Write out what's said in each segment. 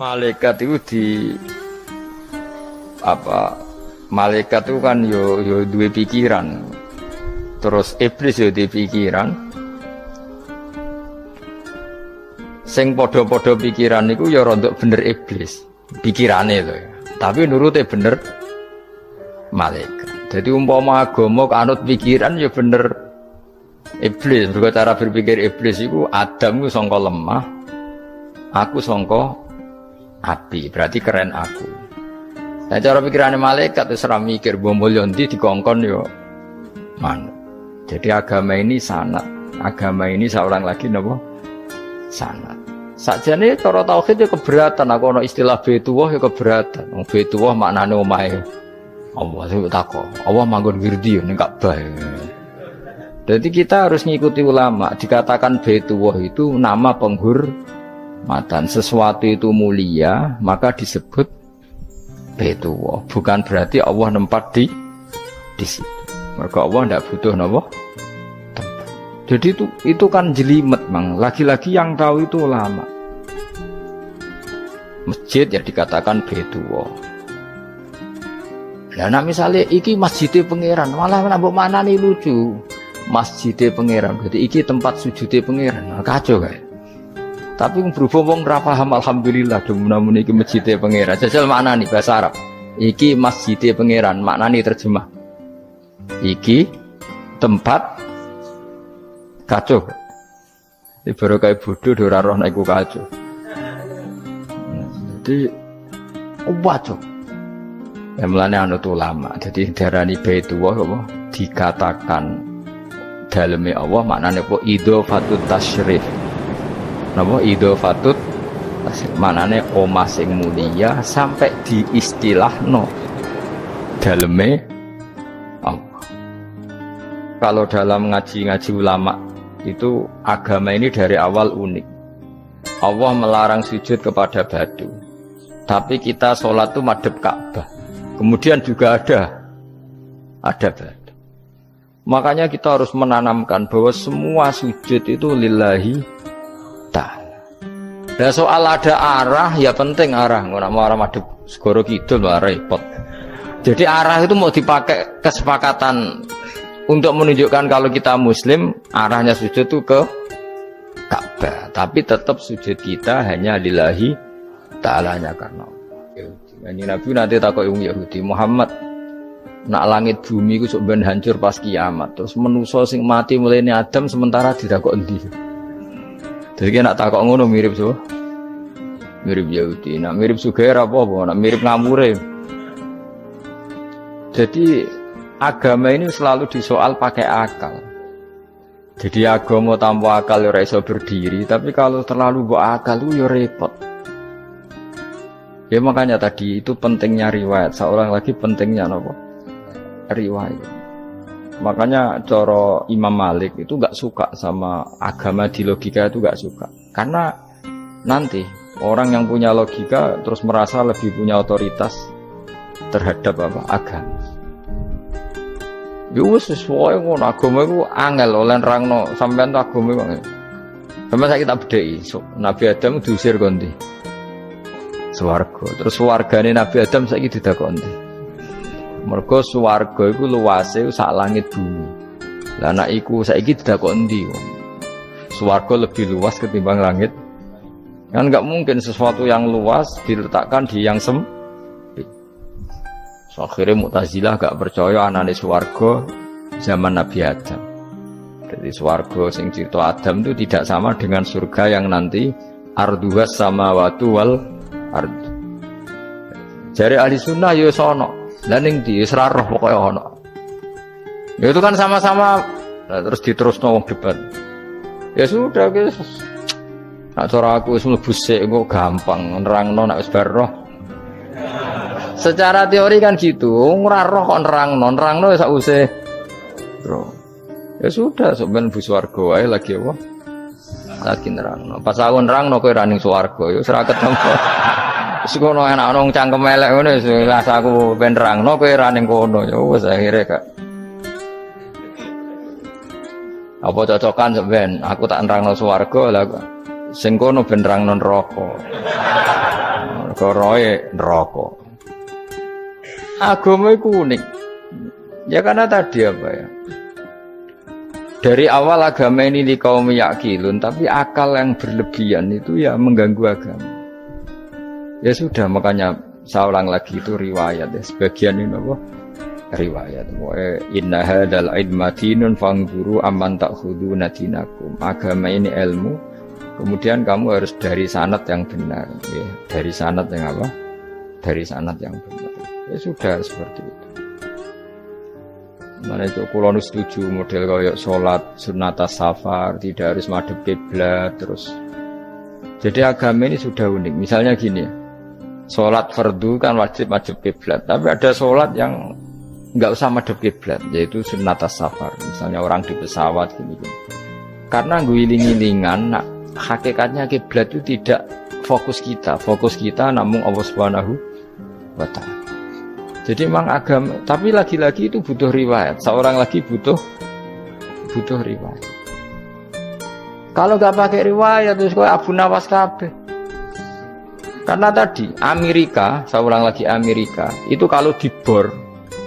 Malaikat itu malaikat itu kan yo duwe pikiran. Terus iblis yo duwe pikiran. Sing padha-padha pikiran niku ya rontok bener iblis. Pikirane lho. Tapi nurute bener malaikat. Jadi umpama agama anut pikiran ya bener iblis. Mergo cara berpikir iblis iku Adam ku sangka lemah, aku sangka api. Berarti keren aku. Nah cara pikirane malaikat wis ora mikir mbok mulya ndi dikongkon yo manut. Jadi agama ini sanad. Agama ini seorang lagi napa? Sanad. Sakjane cara tauhid ya keberatan. Aku ana istilah Baitullah ya keberatan. Wong Baitullah maknane omahe Allah sing takok. Allah manggon wirdi ning Ka'bah. Jadi kita harus ngikuti ulama. Dikatakan Baitullah itu nama penghormatan. Sesuatu itu mulia, maka disebut Baitullah. Bukan berarti Allah nempat di situ. Maka Allah tidak butuh napa? Tempat. Jadi itu kan jelimet, Mang. Lagi-lagi yang tahu itu ulama. Masjid ya dikatakan Baitullah. Nah misalnya iki masjidnya pangeran, malah nambah mana nih lucu. Masjidnya pangeran, berarti iki tempat sujudnya pangeran. Nah, kacau kan? Tapi berhubung wong ra paham alhamdulillah demun iki masjidnya pangeran. Jajal makna nih bahasa Arab. Iki masjidnya pangeran, makna nih terjemah. Iki tempat kacau. Ini baru kayak bodoh ora roh nek iku kacau. Jadi wacok. Ya mulane anut ulama. Jadi darani Baitullah apa dikatakan daleme Allah maknane apa idhofatut tasyrif. Napa idhofatut tasyrif maknane omah sing mulia sampai diistilahno daleme Allah. Kalau dalam ngaji-ngaji ulama itu agama ini dari awal unik. Allah melarang sujud kepada batu. Tapi kita sholat itu madhep Ka'bah. Kemudian juga ada batu. Makanya kita harus menanamkan bahwa semua sujud itu lillahi ta'ala. Dan soal ada arah, ya penting arah. Nggak mau arah madhep segoro kidul, repot. Jadi arah itu mau dipakai kesepakatan untuk menunjukkan kalau kita muslim, arahnya sujud itu ke Ka'bah. Tapi tetap sujud kita hanya lillahi ta'alanya karena ini Nabi nanti takut Yahudi Muhammad nak langit bumi ku sok ben hancur pas kiamat terus manusa sing mati mulai ini Adam sementara ditakok endi. Jadi nak takok ngono mirip so mirip Yahudi, nak mirip Sugair apa nak mirip ngamure. Jadi agama ini selalu disoal pakai akal. Jadi agama tanpa akal ora iso berdiri, tapi kalau terlalu bawa akal itu ya repot. Ya makanya tadi itu pentingnya riwayat. Seorang lagi pentingnya apa? Riwayat. Makanya coro Imam Malik itu gak suka sama agama di logika itu gak suka. Karena nanti orang yang punya logika terus merasa lebih punya otoritas terhadap agama. Ya wis sesuai ngono agama iku angel oleh nerangno sampean agama kok. Sampe saiki tak bedheki. Nabi Adam diusir kondi. Swarga. Terus swargane Nabi Adam saiki didakoni. Mergo swarga iku luase sak langit bumi. Lah nek iku saiki didakoni ndi wong. Swarga lebih luas ketimbang langit. Kan enggak mungkin sesuatu yang luas diletakkan di yang sempit. So, akhirnya Mu'tazilah enggak percaya anane swarga zaman Nabi Adam. Jadi swarga sing cipta Adam itu tidak sama dengan surga yang nanti arduhas samawati wal ard. Jari ahli sunnah ya sono. Lah ning ndi wis ra roh pokoke ono. Ya itu kan sama-sama terus diterusno wong debat. Ya sudah guys. Nak cara aku wis mlebu sik engko gampang nerangno nek wis bar roh. Secara teori kan gitu, ora roh kok nerangno sak usih. Bro. Ya sudah sampean bu swarga wae lagi apa? Lagi nerangno. Pas aku nerangno kowe ra ning swarga ya wis ra ketemu. Wis kono enak nang cangkem elek ngono wis aku ben nerangno kowe ra ning kono ya wis akhire gak. Apa cocokan sampean aku tak nerangno swarga lah sing kono ben nerangno neraka. Mergo roe neraka. Agama iku unik. Ya karena tadi apa ya? Dari awal agama ini di kaum yakilun, tapi akal yang berlebihan itu ya mengganggu agama. Ya sudah, makanya saya ulang lagi itu riwayat ya. Sebagian ini apa? Riwayat. Inna hadal ilma dinun fangguru amman ta'khuduna dinakum. Agama ini ilmu, kemudian kamu harus dari sanad yang benar. Ya. Dari sanad yang apa? Dari sanad yang benar. Ya sudah seperti itu. Mana itu kalau setuju model kayak sholat sunat safar tidak harus madhep kiblat terus. Jadi agama ini sudah unik. Misalnya gini, sholat fardu kan wajib kiblat, tapi ada sholat yang nggak usah madhep kiblat, yaitu sunat safar. Misalnya orang di pesawat gini. Karena guling-gilingan, nah, hakikatnya kiblat itu tidak fokus kita namun Allah Subhanahu wa Ta'ala. Jadi memang agama, tapi lagi-lagi itu butuh riwayat. Seorang lagi butuh riwayat. Kalau nggak pakai riwayat, terus kok Abu Nawas kabeh. Karena tadi Amerika, seorang lagi Amerika, itu kalau dibor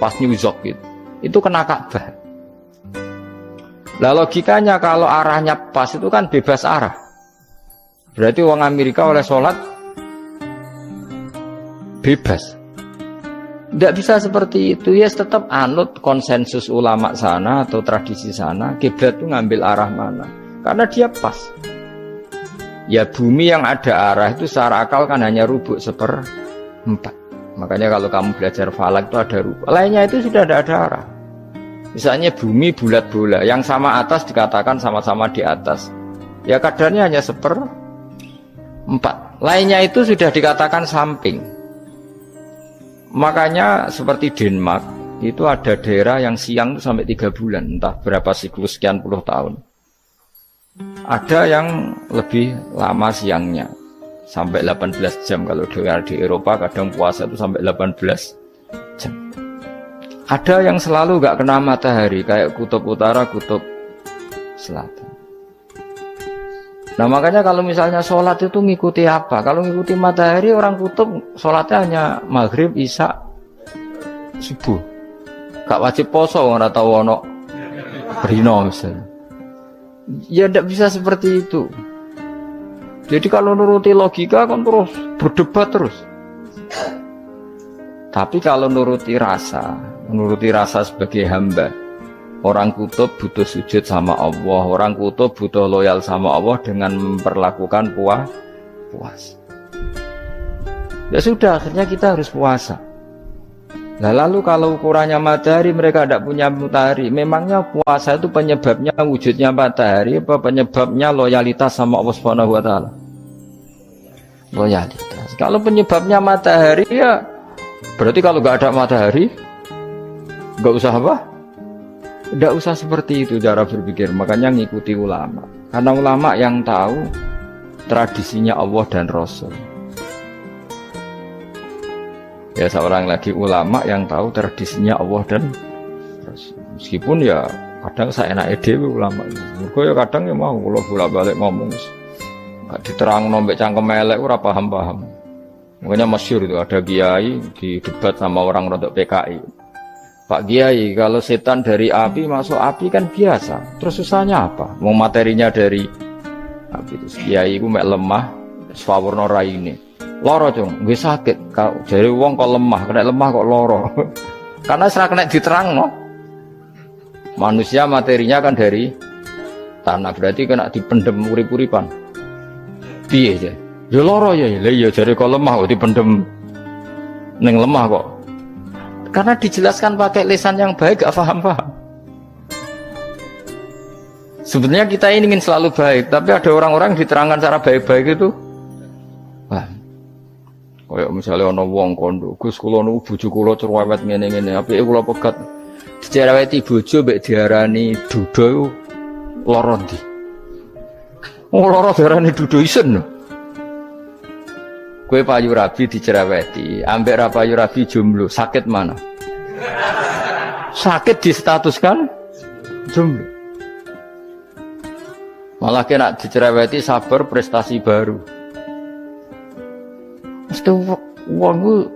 pas New York itu kena Ka'bah. Lah logikanya kalau arahnya pas itu kan bebas arah. Berarti orang Amerika oleh sholat bebas. Tidak bisa seperti itu, ya tetap anut konsensus ulama sana atau tradisi sana, kiblat itu ngambil arah mana, karena dia pas. Ya bumi yang ada arah itu secara akal kan hanya rubuk 1/4. Makanya kalau kamu belajar falak itu ada rubuk, lainnya itu sudah ada arah. Misalnya bumi bulat bola, yang sama atas dikatakan sama-sama di atas, ya kadarnya hanya 1/4, lainnya itu sudah dikatakan samping. Makanya seperti Denmark itu ada daerah yang siang itu sampai 3 bulan, entah berapa siklus sekian puluh tahun. Ada yang lebih lama siangnya sampai 18 jam. Kalau di Eropa kadang puasa itu sampai 18 jam. Ada yang selalu gak kena matahari kayak kutub utara, kutub selatan. Nah makanya kalau misalnya sholat itu ngikuti apa? Kalau ngikuti matahari, orang kutub sholatnya hanya maghrib, isya, subuh. Gak wajib poso, orang tahu ono rino misalnya. Ya tidak bisa seperti itu. Jadi kalau nuruti logika kan terus berdebat terus. Tapi kalau nuruti rasa sebagai hamba. Orang kutub butuh sujud sama Allah, orang kutub butuh loyal sama Allah dengan memperlakukan puasa. Ya sudah, akhirnya kita harus puasa. Nah, lalu kalau ukurannya matahari, mereka tidak punya matahari. Memangnya puasa itu penyebabnya wujudnya matahari, apa penyebabnya loyalitas sama Allah Subhanahu wa Ta'ala? Loyalitas. Kalau penyebabnya matahari, ya berarti kalau nggak ada matahari, nggak usah apa? Tidak usah seperti itu cara berpikir. Makanya ngikuti ulama, karena ulama yang tahu tradisinya Allah dan Rasul. Ya seorang lagi ulama yang tahu tradisinya Allah dan Rasul. Meskipun ya kadang saya enak dewe ulama. Mergo ya kadang ya mau kalau bolak-balik ngomong gak diterang nombek cangkem elek ora paham-paham. Makanya masyhur itu ada kiai di debat sama orang rodok PKI. Pak Kiai, kalau setan dari api masuk api kan biasa. Terus susahnya apa? Mau materinya dari api itu. Kiai itu mek lemah, sawurna raine. Loro cung, nggih sakit. Jare wong kok lemah, kena lemah kok loro. Karena serak kena diterangno. Manusia materinya kan dari tanah, berarti kena dipendem urip-uripan. Piye ya? Ya loro ya, lha ya jare kok lemah kok dipendem ning lemah kok. Karena dijelaskan pakai lisan yang baik, gak paham-paham. Sebenarnya kita ini ingin selalu baik, tapi ada orang-orang diterangkan cara baik-baik itu paham. Kayak misalnya ana wong kondo, Gus kula niku bojo kula cerewet ngene-ngene, apike kula pegat. Dicereweti bojo mbek diarani duda iku lara ndi? Oh lara diarani duda isen. Kue payu rabi dicereweti, ambek ra payu rabi jomblo, sakit mana? Sakit distatuskan jomblo. Malah kena dicereweti sabar prestasi baru. Mesti wong ku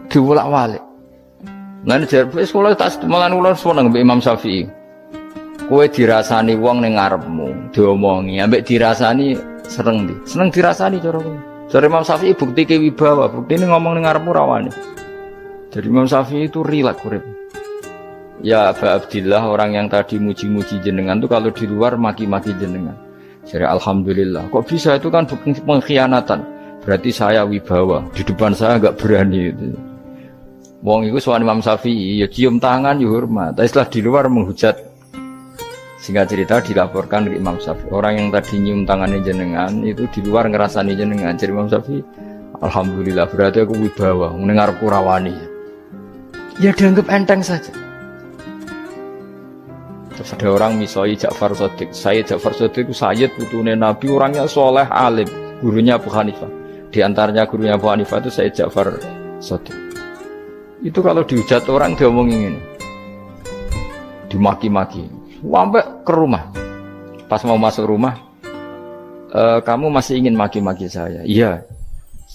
diwolak-walik. Lan jarpe sekolah tak malan kula seneng mbek Imam Syafi'i. Kowe dirasani wong ning ngarepmu, diomongi, ambek dirasani seneng ndi? Seneng dirasani cara kowe. Jare Imam Syafi'i buktike wibawa, buktine ngomong ning ngarepmu rawani. Jadi Imam Syafi'i itu rileks urip. Ya Aba Abdillah, orang yang tadi muji-muji jenengan tuh kalau di luar maki-maki jenengan. Jadi alhamdulillah. Kok bisa, itu kan bukan pengkhianatan. Berarti saya wibawa, di depan saya enggak berani itu. Wong iku sowan Imam Syafi'i, ya cium tangan ya hormat. Tapi setelah di luar menghujat. Singkat cerita dilaporkan ke Imam Syafi'i. Orang yang tadi nyium tangannya jenengan itu di luar ngerasani jenengan. Jadi Imam Syafi'i, alhamdulillah berarti aku wibawa, mendengar kurawani. Ya dianggap enteng saja. Terus ada orang misoi Ja'far Shadiq. Sayyid Ja'far Shadiq itu Sayyid putune Nabi, orangnya soleh alim, gurunya Abu Hanifah. Di antaranya gurunya Abu Hanifah itu Sayyid Ja'far Shadiq. Itu kalau dihujat orang diomongin ini, dimaki-maki, sampai ke rumah. Pas mau masuk rumah, kamu masih ingin maki-maki saya? Iya,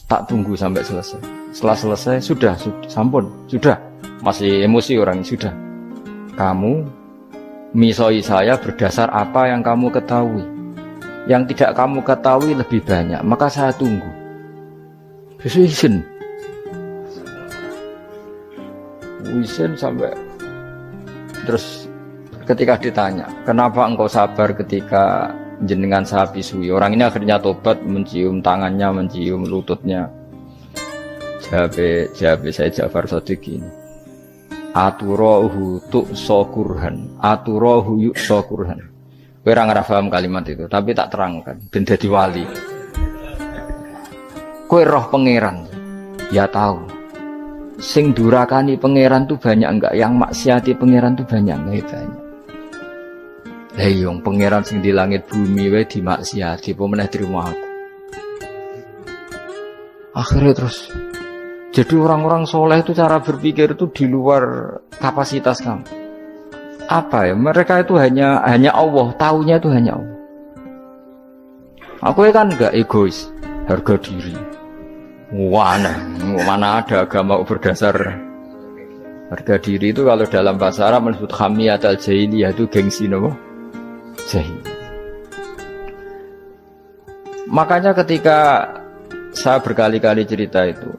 tak tunggu sampai selesai. Setelah selesai, sudah, sampun, sudah. Masih emosi orang, sudah. Kamu misoi saya berdasar apa yang kamu ketahui. Yang tidak kamu ketahui lebih banyak, maka saya tunggu. Izin sampai terus ketika ditanya, kenapa engkau sabar ketika jenengan saya pisui? Orang ini akhirnya tobat, mencium tangannya, mencium lututnya. Jawab saya Ja'far Shadiq ini. Aturahu tu'so kurhan, aturahu yu'so kurhan. Kowe ora paham kalimat itu, tapi tak terangkan ben dadi wali. Kowe roh pangeran, ya tahu. Sing durakani pangeran tuh banyak enggak? Yang maksiati pangeran tuh banyak enggak? Banyak. Lah iya, pangeran sing di langit bumi wae dimaksiati, apa meneh terima aku. Akhirnya terus jadi orang-orang soleh itu cara berpikir itu di luar kapasitas kamu. Apa ya? Mereka itu hanya Allah, taunya itu hanya Allah. Aku kan enggak egois, harga diri. Mana ada agama berdasar harga diri itu. Kalau dalam bahasa Arab disebut hamiyat al-jahiliyah, itu gengsi nopo? Jahil. Makanya ketika saya berkali-kali cerita itu,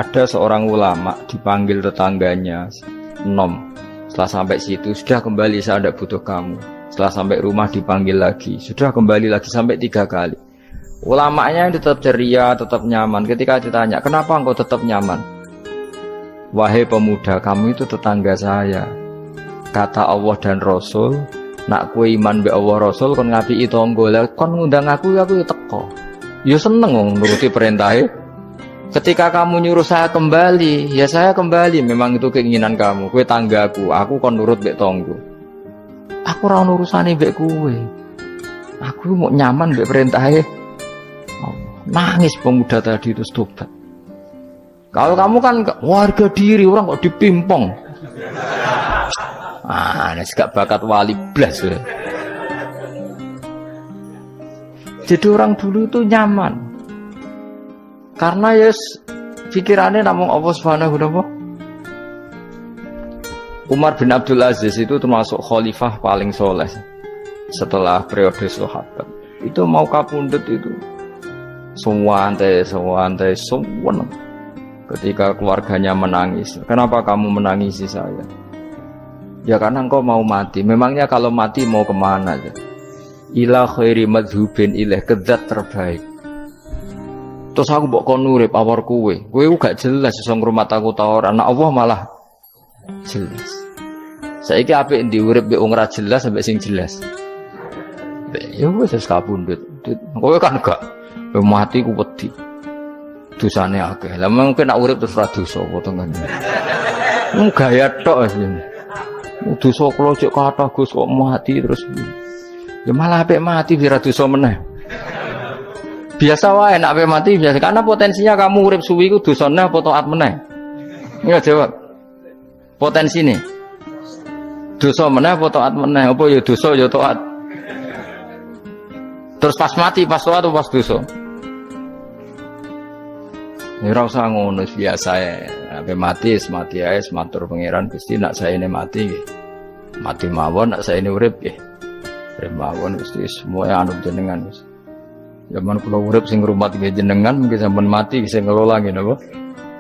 ada seorang ulama dipanggil tetangganya, nom. Setelah sampai situ, sudah kembali, saya tidak butuh kamu. Setelah sampai rumah dipanggil lagi, sudah kembali lagi sampai 3 kali. Ulamanya tetap ceria, tetap nyaman. Ketika ditanya, kenapa engkau tetap nyaman? Wahai pemuda, kamu itu tetangga saya. Kata Allah dan Rasul, nak kue iman be Allah Rasul, kon ngapi itu tangga, kon ngundang aku ya teko. Ya seneng nuruti perintahnya. Ketika kamu nyuruh saya kembali, ya saya kembali. Memang itu keinginan kamu. Kue tanggaku, aku kon nurut be tangga. Aku ora urusane be kue. Aku mau nyaman be perintahnya. Nangis pemuda tadi itu tobat. Kalau kamu kan warga diri, orang kok dipimpong. Ini gak bakat wali blas. Jadi orang dulu itu nyaman. Karena ya pikirannya namun Allah Subhanahu wa ta'ala. Umar bin Abdul Aziz itu termasuk khalifah paling soleh setelah periode sahabat. Itu mau kapundhut itu Sewantai. Ketika keluarganya menangis, kenapa kamu menangisi saya? Ya karena engkau mau mati. Memangnya kalau mati mau kemana? Ila khairi madhubin ilaih, ke zat terbaik. Terus aku mbok kon urip awor kowe gak jelas iso ngrumat aku ta ora. Anak Allah malah jelas. Saiki apik ndi urip mbek wong ora jelas sampai sing jelas. Ya wis kapundhut. Kowe kan gak mati ku wedi. Dosane akeh. Lah mungkin nek urip terus ora dosa apa tengene. Mung gaya tok asline. Dosa kula cek kathah Gus kok mati terus. Ya malah apik mati biar dosa meneh. Biasa wae nek apik mati biasa karena potensinya kamu urip suwi ku dosane apa taat meneh. Ya jawab. Potensine. Dosa meneh apa taat meneh? Apa ya dosa ya taat. Terus pas mati, pas tua atau pas dosa? Ya ora usah ngono biasa ya. Sampai mati ae matur pangeran Gusti nak saya ini mati nggih. Mati mawon nak saya ini urip nggih. Urip mawon Gusti semua anu jenengan wis. Zaman kula urip sing ngrumat nggih jenengan mungkin sampean mati sing ngelola nggih napa?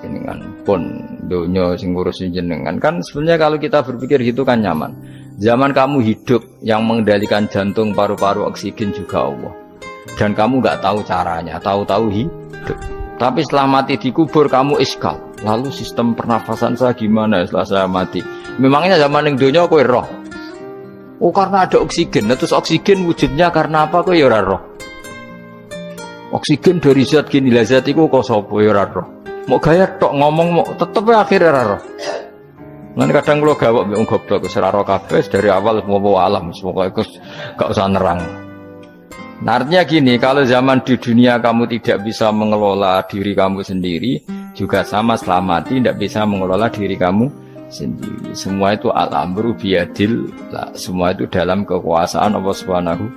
Jenengan pun donya sing ngurusi jenengan. Kan sebenarnya kalau kita berpikir gitu kan nyaman. Zaman kamu hidup yang mengendalikan jantung, paru-paru, oksigen juga Allah. Dan kamu nggak tahu caranya, tahu-tahu hidup. Tapi setelah mati dikubur kamu iskal. Lalu sistem pernafasan saya gimana setelah saya mati? Memangnya zaman yang dunia kowe roh. Oh karena ada oksigen. Nah, terus oksigen wujudnya karena apa kowe ya ora roh. Oksigen dari zat gini lah zat iku kok sapa ya ora roh. Mau gaya tok ngomong mau tetep akhir ora roh. Lan kadang kula gawok mbek wong goblok wis ora roh kabeh dari awal mau alam pokoke gak usah nerang. Nah, artinya gini, kalau zaman di dunia kamu tidak bisa mengelola diri kamu sendiri, juga sama setelah mati tidak bisa mengelola diri kamu sendiri. Semua itu al-amru biyadil, semua itu dalam kekuasaan Allah Subhanahu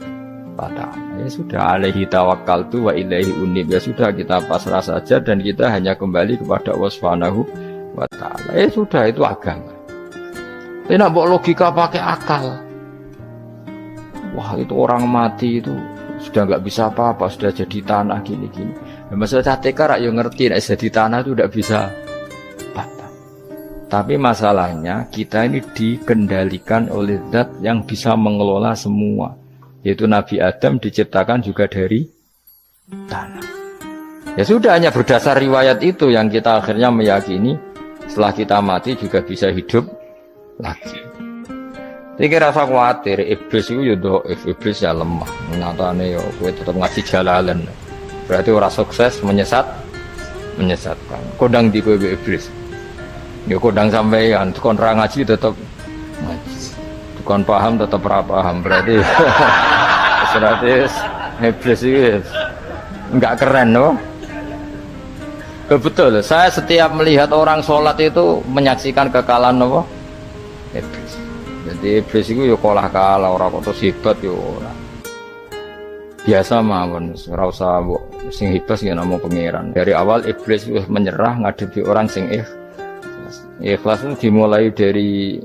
wa ta'ala. Ya sudah, alaihi tawakkaltu wa ilaihi unib. Ya sudah, kita pasrah saja dan kita hanya kembali kepada Allah Subhanahu wa ta'ala. Ya sudah, itu agama. Tidak bawa logika pakai akal. Wah, itu orang mati itu sudah nggak bisa apa-apa, sudah jadi tanah gini-gini. Nah, masalah catekar ya ngerti, nah, jadi tanah itu tidak bisa apa. Tapi masalahnya kita ini dikendalikan oleh zat yang bisa mengelola semua. Yaitu Nabi Adam diciptakan juga dari tanah. Ya sudah, hanya berdasar riwayat itu yang kita akhirnya meyakini setelah kita mati juga bisa hidup lagi. Iki rasa khawatir, iblis itu ya dhaif, iblis ya lemah. Nyatane ya kowe tetep ngaji jalalan. Berarti ora sukses menyesatkan. Kodang di kowe iblis. Ya kodang sampean, kon ra ngaji tetep ngaji. Kon paham tetep ora paham. Berarti iblis itu enggak keren loh. Betul, saya setiap melihat orang sholat itu menyaksikan kekalahan apa? Iblis. Jadi iblis itu ya kalah orang kok hebat yo ora. Biasa mawon, ora usah mbok sing hebat ya namo pangeran. Dari awal iblis wis menyerah ngadepi orang sing ikhlas. Ikhlas itu dimulai dari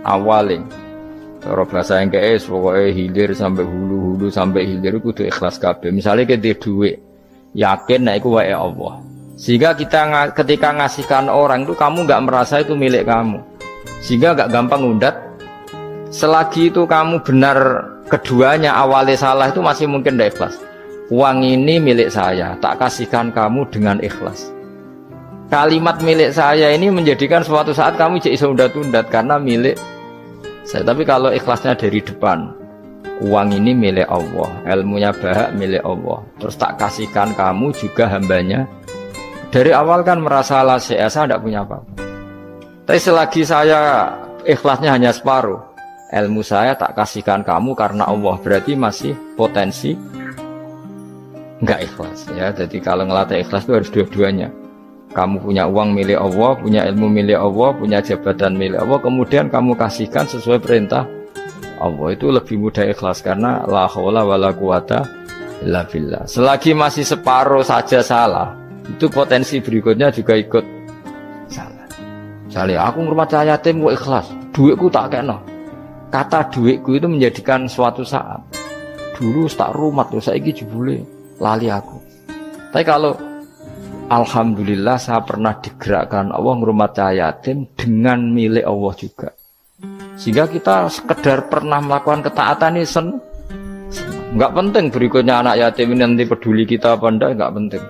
awal. Cara bahasa Inggris pokoknya hilir sampai hulu sampai hilir kudu ikhlas kabeh. Misalnya kita duit, yakin nek iku wae Allah. Sehingga kita ketika ngasihkan orang itu kamu nggak merasa itu milik kamu. Sehingga nggak gampang undat. Selagi itu kamu benar keduanya awalnya salah itu masih mungkin tidak ikhlas. Uang ini milik saya, tak kasihkan kamu dengan ikhlas. Kalimat milik saya ini menjadikan suatu saat kamu jadi undat-undat karena milik saya. Tapi kalau ikhlasnya dari depan, uang ini milik Allah, ilmunya bahak milik Allah, terus tak kasihkan kamu juga hambanya. Dari awal kan merasa saya tidak punya apa-apa. Tapi selagi saya ikhlasnya hanya separuh, ilmu saya tak kasihkan kamu karena Allah, berarti masih potensi enggak ikhlas ya. Jadi kalau ngelatih ikhlas itu harus dua-duanya. Kamu punya uang milik Allah, punya ilmu milik Allah, punya jabatan milik Allah, kemudian kamu kasihkan sesuai perintah Allah, itu lebih mudah ikhlas karena la haula wala quwata illa billah. Selagi masih separuh saja salah, itu potensi berikutnya juga ikut salah. Misalnya aku ngurmat yatim kok ikhlas, duitku tak kena. Kata duitku itu menjadikan suatu saat dulu tak rumat tuh saiki jebule lali aku. Tapi kalau alhamdulillah saya pernah digerakkan Allah ngurmat yatim dengan milik Allah juga. Sehingga kita sekedar pernah melakukan ketaatan ini enggak penting berikutnya anak yatim ini nanti peduli kita apa enggak, enggak penting.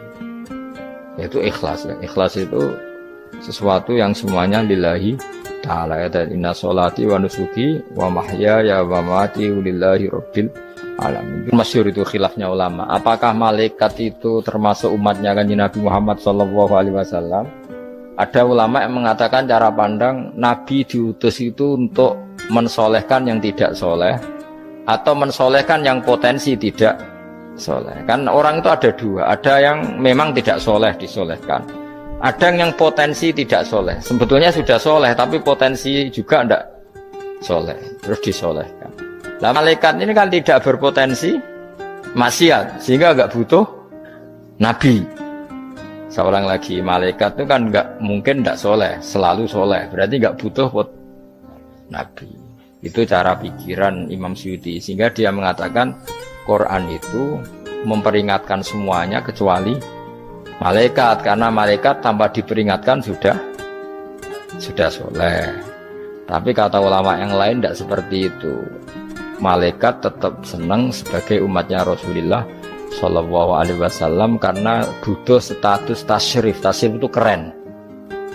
Yaitu ikhlas ya. Ikhlas itu sesuatu yang semuanya lillahi ta'ala ya. Dan inna sholati wa nusuki wa mahyaya wa mamati lillahi rabbil alamin. Masyhur itu khilafnya ulama. Apakah malaikat itu termasuk umatnya Kanjeng Nabi Muhammad sallallahu alaihi wasallam? Ada ulama yang mengatakan cara pandang Nabi diutus itu untuk mensolehkan yang tidak soleh atau mensolehkan yang potensi tidak soleh. Kan orang itu ada dua, ada yang memang tidak soleh disolehkan, ada yang potensi tidak soleh. Sebetulnya sudah soleh tapi potensi juga tidak soleh, terus disolehkan. Nah malaikat ini kan tidak berpotensi maksiat sehingga nggak butuh nabi. Seorang lagi malaikat itu kan nggak mungkin nggak soleh, selalu soleh, berarti nggak butuh nabi. Itu cara pikiran Imam Suyuti, sehingga dia mengatakan Quran itu memperingatkan semuanya kecuali malaikat, karena malaikat tanpa diperingatkan sudah soleh. Tapi kata ulama yang lain tidak seperti itu. Malaikat tetap senang sebagai umatnya Rasulullah Shallallahu Alaihi Wasallam karena butuh status tasyrif. Tasyrif itu keren.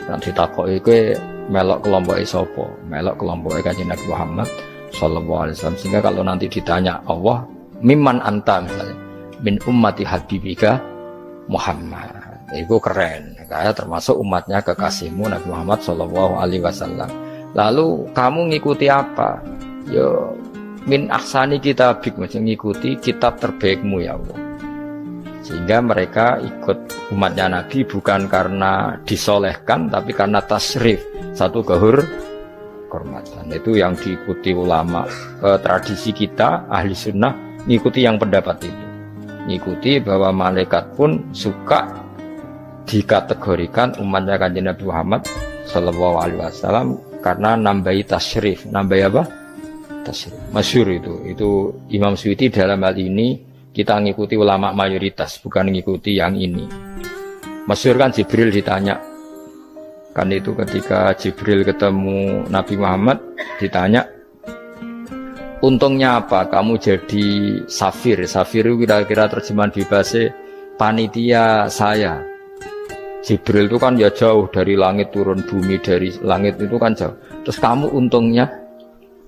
Nanti takok itu melok kelompok sopo, melok kelompok Kanjeng Nabi Muhammad Shallallahu Alaihi Wasallam. Sehingga kalau nanti ditanya Allah, mimman anta misalnya, min ummati habibika Muhammad, itu keren. Kayak termasuk umatnya kekasihmu Nabi Muhammad Shallallahu Alaihi Wasallam. Lalu kamu ngikuti apa? Yo min aksani kitabik, macam ngikuti kitab terbaikmu ya Allah. Sehingga mereka ikut umatnya Nabi bukan karena disolehkan, tapi karena tasrif, satu kehormatan. Itu yang diikuti ulama. Tradisi kita ahli sunnah ngikuti yang pendapat itu, ngikuti bahwa malaikat pun suka dikategorikan umatnya Kanjeng Nabi Muhammad Sallallahu Alaihi Wasallam karena nambahi tasrif. Nambahi apa? Masyhur itu Imam Suyuti dalam hal ini kita ngikuti ulama mayoritas, bukan ngikuti yang ini. Masyhur kan Jibril ditanya, kan itu ketika Jibril ketemu Nabi Muhammad ditanya, untungnya apa kamu jadi safir? Safir itu kira-kira terjemahan bebasnya panitia saya. Jibril itu kan ya jauh dari langit turun bumi, dari langit itu kan jauh. Terus kamu untungnya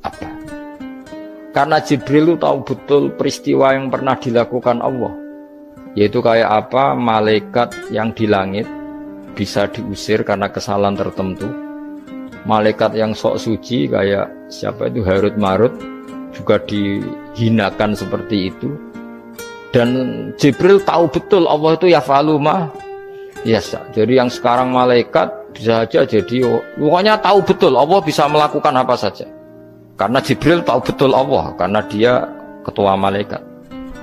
apa? Karena Jibril itu tahu betul peristiwa yang pernah dilakukan Allah. Yaitu kayak apa malaikat yang di langit bisa diusir karena kesalahan tertentu. Malaikat yang sok suci kayak siapa itu Harut Marut juga dihinakan seperti itu. Dan Jibril tahu betul Allah itu yaf'alu ma yasha. Jadi yang sekarang malaikat bisa saja jadi pokoknya tahu betul Allah bisa melakukan apa saja. Karena Jibril tahu betul Allah, karena dia ketua malaikat.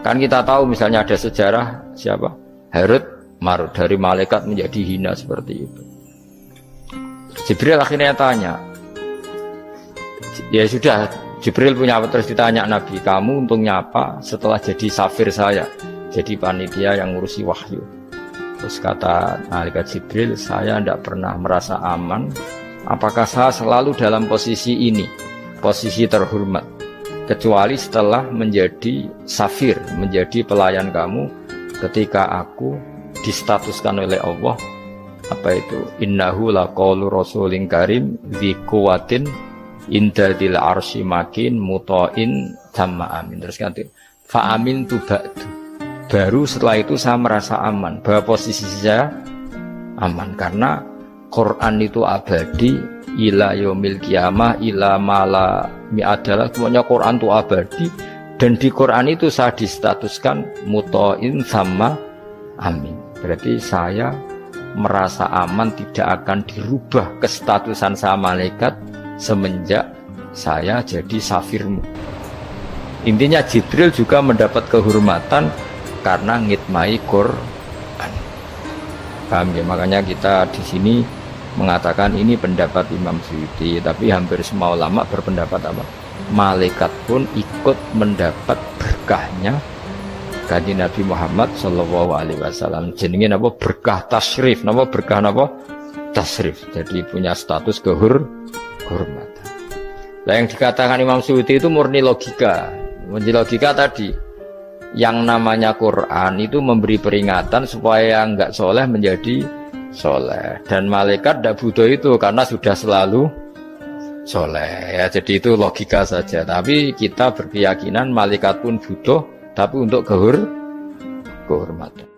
Kan kita tahu misalnya ada sejarah siapa? Harut Marut, dari malaikat menjadi hina seperti itu. Jibril akhirnya tanya, ya sudah, Jibril punya apa? Terus ditanya Nabi, kamu untungnya apa setelah jadi safir saya, jadi panitia yang ngurusi wahyu? Terus kata malaikat Jibril, saya tidak pernah merasa aman. Apakah saya selalu dalam posisi ini, posisi terhormat, kecuali setelah menjadi safir, menjadi pelayan kamu, ketika aku distatuskan oleh Allah, apa itu? Innahu laqaulu rasulin karim dzi quwwatin indadil arsy makin muta'in tamma amin. Terus ganti fa amin tu ba'du. Baru setelah itu saya merasa aman, bahwa posisi saya aman karena Quran itu abadi ila yaumil qiyamah ila mala adalah semuanya Quran itu abadi, dan di Quran itu saya distatuskan muta'in sama amin. Berarti saya merasa aman, tidak akan dirubah kestatusan saya malaikat semenjak saya jadi safirmu. Intinya Jibril juga mendapat kehormatan karena ngitmai Quran. Paham ya? Makanya kita di sini mengatakan ini pendapat Imam Suyuti, tapi hampir semua ulama berpendapat apa? Malaikat pun ikut mendapat berkahnya Kanjeng Nabi Muhammad Shallallahu Alaihi Wasallam. Jenenge apa? Berkah tasrif. Napa berkah napa? Tasrif. Jadi punya status kehormatan. Nah, yang dikatakan Imam Suyuti itu murni logika. Murni logika tadi. Yang namanya Quran itu memberi peringatan supaya yang enggak soleh menjadi soleh, dan malaikat tidak butuh itu karena sudah selalu soleh ya. Jadi itu logika saja, tapi kita berkeyakinan malaikat pun butuh, tapi untuk kehormatan.